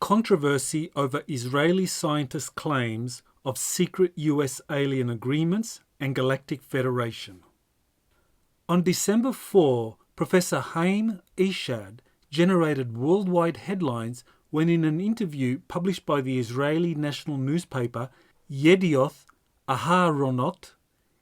controversy over Israeli scientists' claims of secret US alien agreements and Galactic Federation. On December 4, Professor Haim Eshed generated worldwide headlines when in an interview published by the Israeli national newspaper Yedioth Aharonot,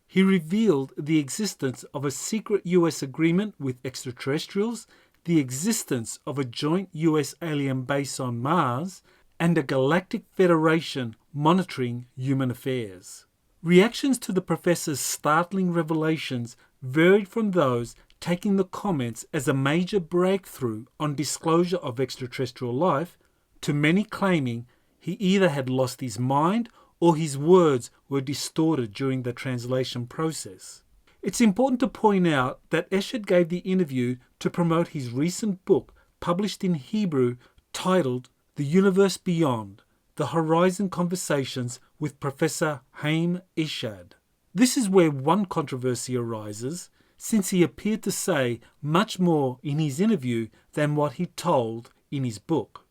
he revealed the existence of a secret US agreement with extraterrestrials, the existence of a joint US alien base on Mars, and a Galactic Federation monitoring human affairs. Reactions to the professor's startling revelations varied from those taking the comments as a major breakthrough on disclosure of extraterrestrial life, to many claiming he either had lost his mind or his words were distorted during the translation process. It's important to point out that Eshed gave the interview to promote his recent book published in Hebrew titled The Universe Beyond, The Horizon Conversations with Professor Haim Eshed. This is where one controversy arises, since he appeared to say much more in his interview than what he told in his book.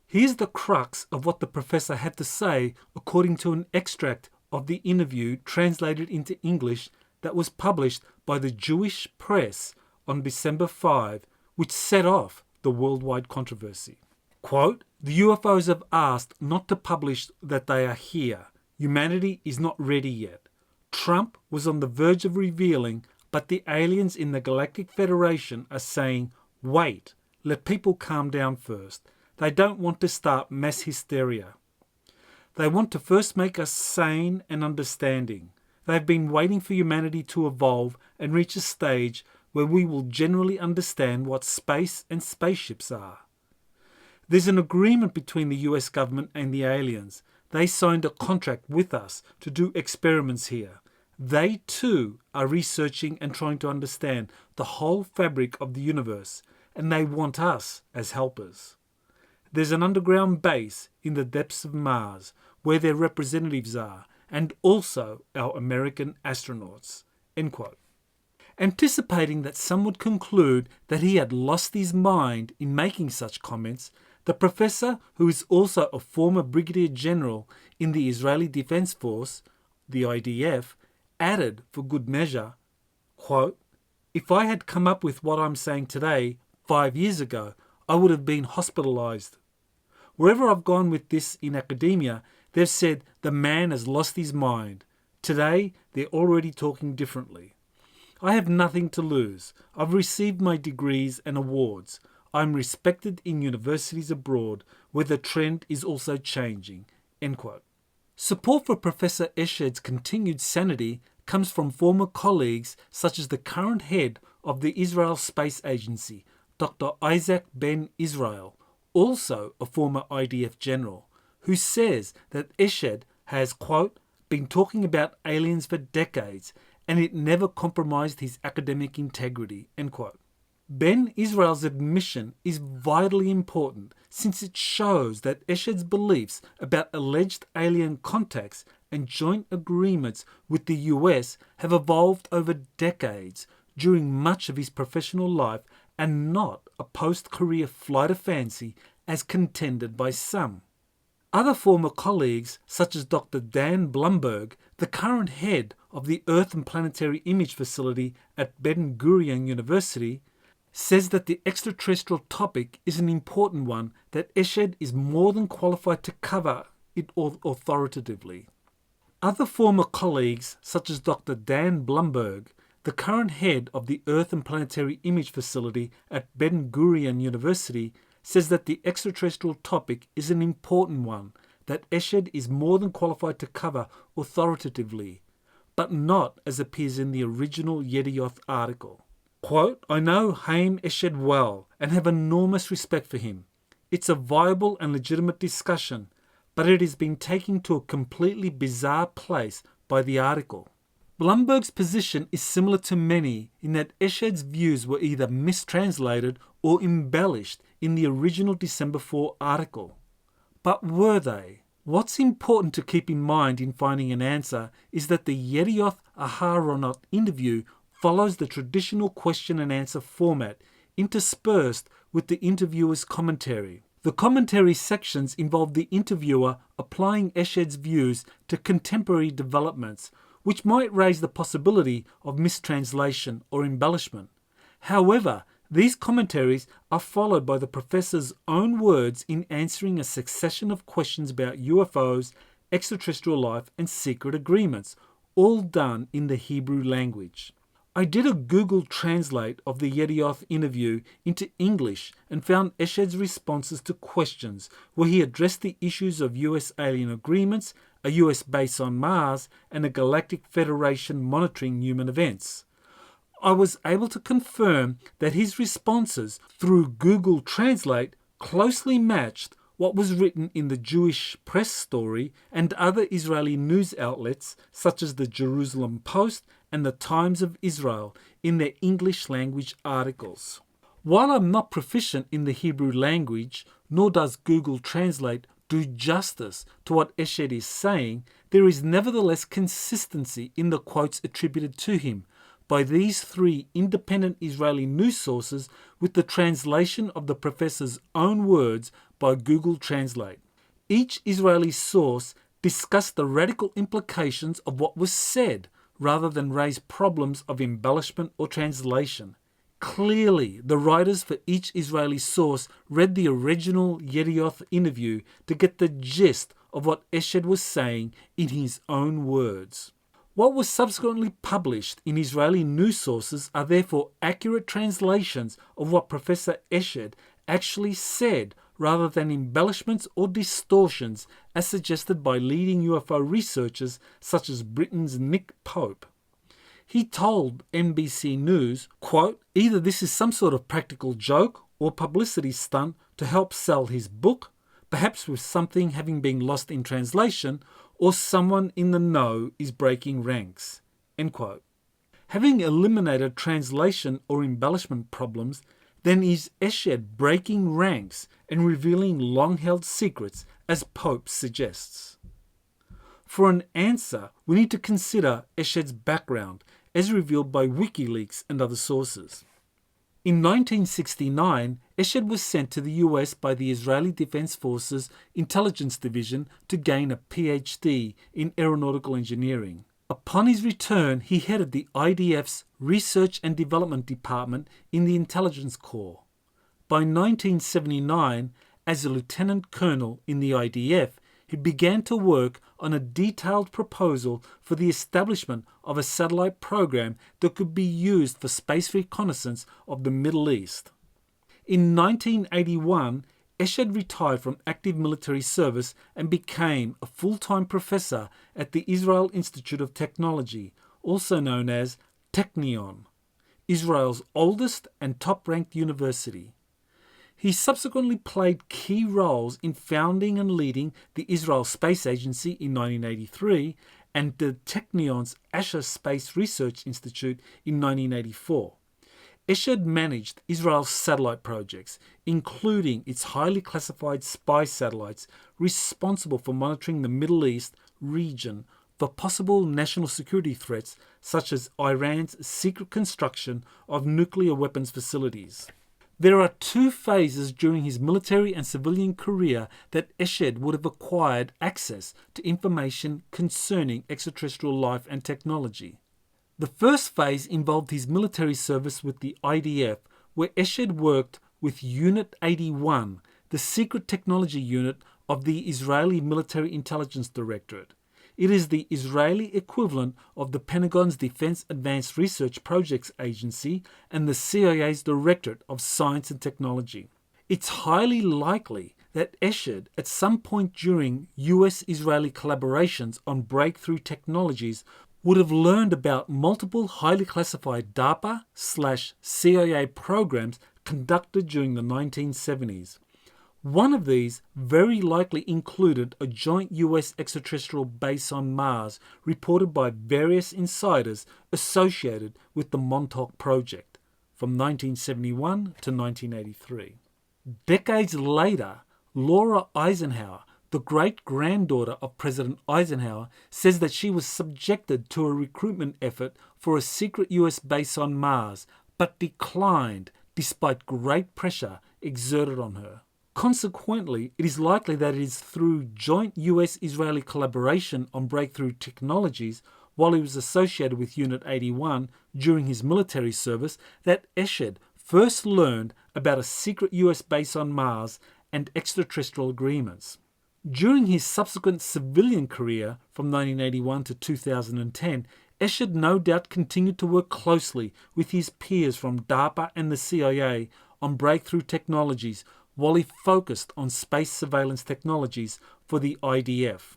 Here's the crux of what the professor had to say according to an extract of the interview translated into English that was published by the Jewish press on December 5, which set off the worldwide controversy. Quote, "The UFOs have asked not to publish that they are here. Humanity is not ready yet. Trump was on the verge of revealing, but the aliens in the Galactic Federation are saying, wait, let people calm down first. They don't want to start mass hysteria. They want to first make us sane and understanding. They've been waiting for humanity to evolve and reach a stage where we will generally understand what space and spaceships are. There's an agreement between the US government and the aliens. They signed a contract with us to do experiments here. They too are researching and trying to understand the whole fabric of the universe, and they want us as helpers. There's an underground base in the depths of Mars where their representatives are, and also our American astronauts." End quote. Anticipating that some would conclude that he had lost his mind in making such comments, the professor, who is also a former brigadier general in the Israeli Defense Force, the IDF, added for good measure, quote, "If I had come up with what I'm saying today, 5 years ago, I would have been hospitalized. Wherever I've gone with this in academia, they've said the man has lost his mind. Today, they're already talking differently. I have nothing to lose. I've received my degrees and awards. I'm respected in universities abroad, where the trend is also changing." End quote. Support for Professor Eshed's continued sanity comes from former colleagues such as the current head of the Israel Space Agency, Dr. Isaac Ben Israel, also a former IDF general, who says that Eshed has, quote, "been talking about aliens for decades and it never compromised his academic integrity," end quote. Ben Israel's admission is vitally important since it shows that Eshed's beliefs about alleged alien contacts and joint agreements with the US have evolved over decades during much of his professional life and not a post-career flight of fancy as contended by some. Other former colleagues, such as Dr. Dan Blumberg, the current head of the Earth and Planetary Image Facility at Ben-Gurion University, says that the extraterrestrial topic is an important one that Eshed is more than qualified to cover it authoritatively. Other former colleagues, such as Dr. Dan Blumberg, the current head of the Earth and Planetary Image Facility at Ben-Gurion University, says that the extraterrestrial topic is an important one that Eshed is more than qualified to cover authoritatively, but not as appears in the original Yedioth article. Quote, "I know Haim Eshed well and have enormous respect for him. It's a viable and legitimate discussion, but it has been taken to a completely bizarre place by the article." Blumberg's position is similar to many in that Eshed's views were either mistranslated or embellished in the original December 4 article. But were they? What's important to keep in mind in finding an answer is that the Yedioth Aharonot interview follows the traditional question and answer format, interspersed with the interviewer's commentary. The commentary sections involve the interviewer applying Eshed's views to contemporary developments, which might raise the possibility of mistranslation or embellishment. However, these commentaries are followed by the professor's own words in answering a succession of questions about UFOs, extraterrestrial life, and secret agreements, all done in the Hebrew language. I did a Google Translate of the Yedioth interview into English and found Eshed's responses to questions where he addressed the issues of US alien agreements, a US base on Mars, and a Galactic Federation monitoring human events. I was able to confirm that his responses through Google Translate closely matched what was written in the Jewish press story and other Israeli news outlets such as the Jerusalem Post and the Times of Israel in their English language articles. While I'm not proficient in the Hebrew language, nor does Google Translate do justice to what Eshed is saying, there is nevertheless consistency in the quotes attributed to him by these three independent Israeli news sources with the translation of the professor's own words by Google Translate. Each Israeli source discussed the radical implications of what was said rather than raise problems of embellishment or translation. Clearly, the writers for each Israeli source read the original Yedioth interview to get the gist of what Eshed was saying in his own words. What was subsequently published in Israeli news sources are therefore accurate translations of what Professor Eshed actually said rather than embellishments or distortions as suggested by leading UFO researchers such as Britain's Nick Pope. He told NBC News, quote, "Either this is some sort of practical joke or publicity stunt to help sell his book, perhaps with something having been lost in translation, or someone in the know is breaking ranks." End quote. Having eliminated translation or embellishment problems, then is Eshed breaking ranks and revealing long-held secrets, as Pope suggests? For an answer, we need to consider Eshed's background, as revealed by WikiLeaks and other sources. In 1969, Eshed was sent to the US by the Israeli Defense Forces Intelligence Division to gain a PhD in aeronautical engineering. Upon his return, he headed the IDF's Research and Development Department in the Intelligence Corps. By 1979, as a lieutenant colonel in the IDF, he began to work on a detailed proposal for the establishment of a satellite program that could be used for space reconnaissance of the Middle East. In 1981, Eshed retired from active military service and became a full-time professor at the Israel Institute of Technology, also known as Technion, Israel's oldest and top-ranked university. He subsequently played key roles in founding and leading the Israel Space Agency in 1983 and the Technion's Asher Space Research Institute in 1984. Eshed managed Israel's satellite projects, including its highly classified spy satellites responsible for monitoring the Middle East region for possible national security threats such as Iran's secret construction of nuclear weapons facilities. There are two phases during his military and civilian career that Eshed would have acquired access to information concerning extraterrestrial life and technology. The first phase involved his military service with the IDF, where Eshed worked with Unit 81, the secret technology unit of the Israeli Military Intelligence Directorate. It is the Israeli equivalent of the Pentagon's Defense Advanced Research Projects Agency and the CIA's Directorate of Science and Technology. It's highly likely that Eshed, at some point during US-Israeli collaborations on breakthrough technologies, would have learned about multiple highly classified DARPA/CIA programs conducted during the 1970s. One of these very likely included a joint US extraterrestrial base on Mars reported by various insiders associated with the Montauk Project from 1971 to 1983. Decades later, Laura Eisenhower, the great-granddaughter of President Eisenhower, says that she was subjected to a recruitment effort for a secret US base on Mars, but declined despite great pressure exerted on her. Consequently, it is likely that it is through joint US-Israeli collaboration on breakthrough technologies while he was associated with Unit 81 during his military service that Eshed first learned about a secret US base on Mars and extraterrestrial agreements. During his subsequent civilian career from 1981 to 2010, Eshed no doubt continued to work closely with his peers from DARPA and the CIA on breakthrough technologies while he focused on space surveillance technologies for the IDF.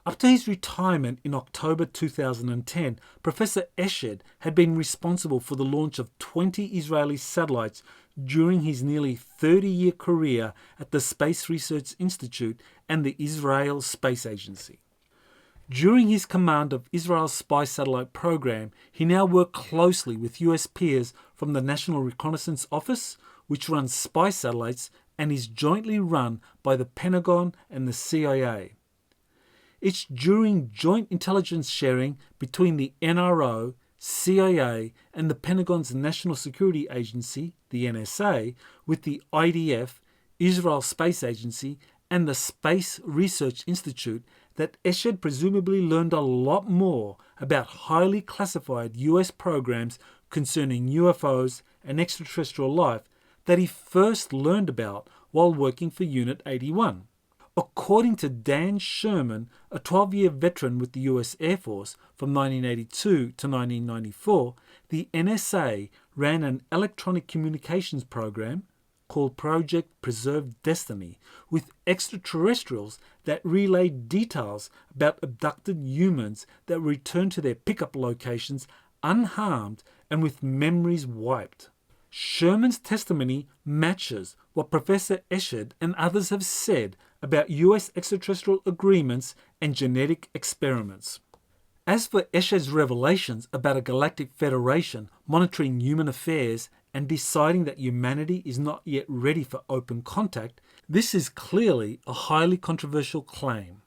Up to his retirement in October 2010, Professor Eshed had been responsible for the launch of 20 Israeli satellites during his nearly 30-year career at the Space Research Institute and the Israel Space Agency. During his command of Israel's spy satellite program, he now worked closely with US peers from the National Reconnaissance Office, which runs spy satellites and is jointly run by the Pentagon and the CIA. It's during joint intelligence sharing between the NRO, CIA, and the Pentagon's National Security Agency, the NSA, with the IDF, Israel Space Agency, and the Space Research Institute that Eshed presumably learned a lot more about highly classified US programs concerning UFOs and extraterrestrial life that he first learned about while working for Unit 81. According to Dan Sherman, a 12-year veteran with the US Air Force from 1982 to 1994, the NSA ran an electronic communications program called Project Preserved Destiny with extraterrestrials that relayed details about abducted humans that returned to their pickup locations unharmed and with memories wiped. Sherman's testimony matches what Professor Eshed and others have said about US extraterrestrial agreements and genetic experiments. As for Eshed's revelations about a galactic federation monitoring human affairs and deciding that humanity is not yet ready for open contact, this is clearly a highly controversial claim.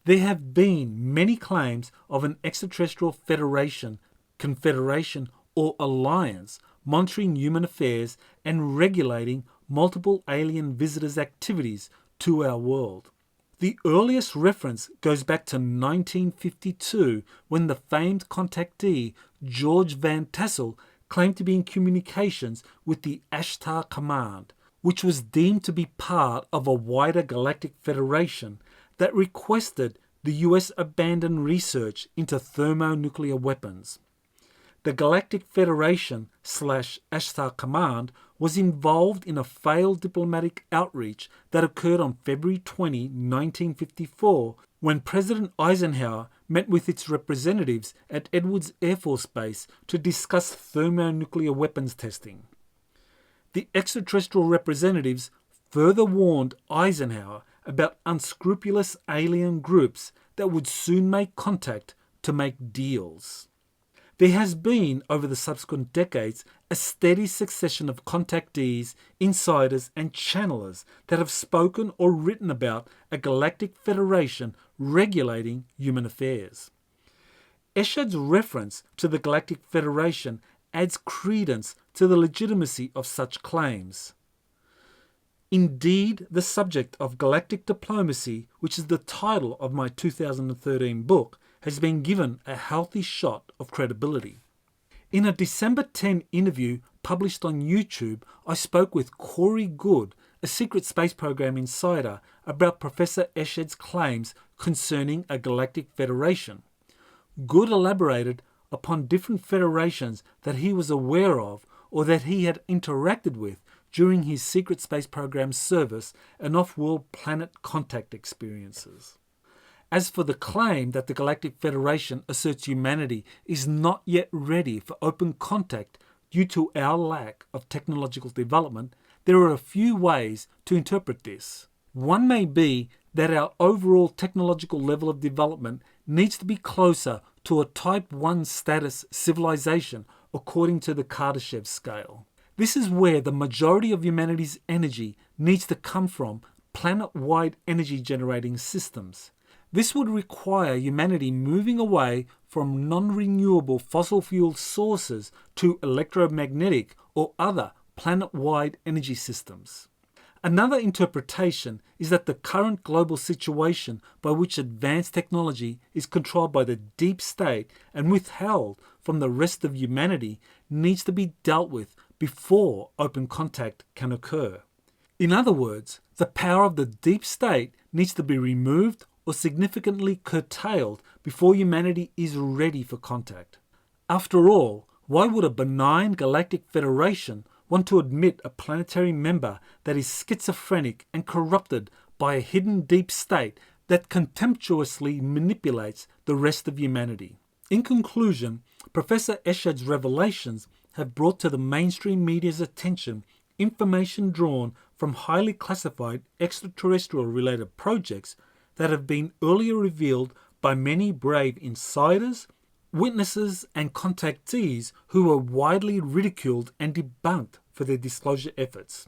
There have been many claims of an extraterrestrial federation, confederation, or alliance monitoring human affairs and regulating multiple alien visitors' activities to our world. The earliest reference goes back to 1952 when the famed contactee George Van Tassel claimed to be in communications with the Ashtar Command, which was deemed to be part of a wider galactic federation that requested the US abandon research into thermonuclear weapons. The Galactic Federation / Ashtar Command was involved in a failed diplomatic outreach that occurred on February 20, 1954, when President Eisenhower met with its representatives at Edwards Air Force Base to discuss thermonuclear weapons testing. The extraterrestrial representatives further warned Eisenhower about unscrupulous alien groups that would soon make contact to make deals. There has been, over the subsequent decades, a steady succession of contactees, insiders, and channelers that have spoken or written about a galactic federation regulating human affairs. Eshed's reference to the Galactic Federation adds credence to the legitimacy of such claims. Indeed, the subject of galactic diplomacy, which is the title of my 2013 book, has been given a healthy shot of credibility. In a December 10 interview published on YouTube, I spoke with Corey Good, a secret space program insider, about Professor Eshed's claims concerning a galactic federation. Good elaborated upon different federations that he was aware of or that he had interacted with during his secret space program service and off-world planet contact experiences. As for the claim that the Galactic Federation asserts humanity is not yet ready for open contact due to our lack of technological development, there are a few ways to interpret this. One may be that our overall technological level of development needs to be closer to a Type 1 status civilization according to the Kardashev scale. This is where the majority of humanity's energy needs to come from planet-wide energy generating systems. This would require humanity moving away from non-renewable fossil fuel sources to electromagnetic or other planet-wide energy systems. Another interpretation is that the current global situation by which advanced technology is controlled by the deep state and withheld from the rest of humanity needs to be dealt with before open contact can occur. In other words, the power of the deep state needs to be removed or significantly curtailed before humanity is ready for contact. After all, why would a benign Galactic Federation want to admit a planetary member that is schizophrenic and corrupted by a hidden deep state that contemptuously manipulates the rest of humanity? In conclusion, Professor Eshed's revelations have brought to the mainstream media's attention information drawn from highly classified extraterrestrial-related projects that have been earlier revealed by many brave insiders, witnesses and contactees who were widely ridiculed and debunked for their disclosure efforts.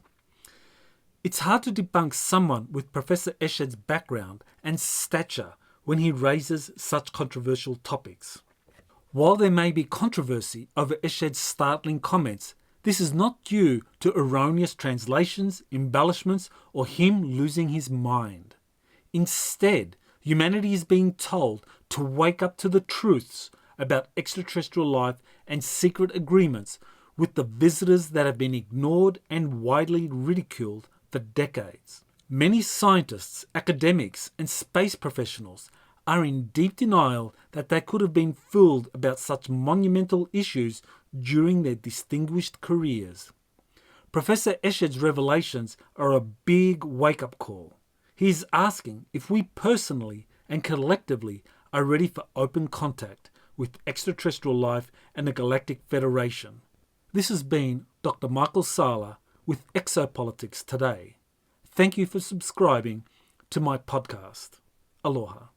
It's hard to debunk someone with Professor Eshed's background and stature when he raises such controversial topics. While there may be controversy over Eshed's startling comments, this is not due to erroneous translations, embellishments, or him losing his mind. Instead, humanity is being told to wake up to the truths about extraterrestrial life and secret agreements with the visitors that have been ignored and widely ridiculed for decades. Many scientists, academics, and space professionals are in deep denial that they could have been fooled about such monumental issues during their distinguished careers. Professor Eshed's revelations are a big wake-up call. He is asking if we personally and collectively are ready for open contact with extraterrestrial life and the Galactic Federation. This has been Dr. Michael Sala with Exopolitics Today. Thank you for subscribing to my podcast. Aloha.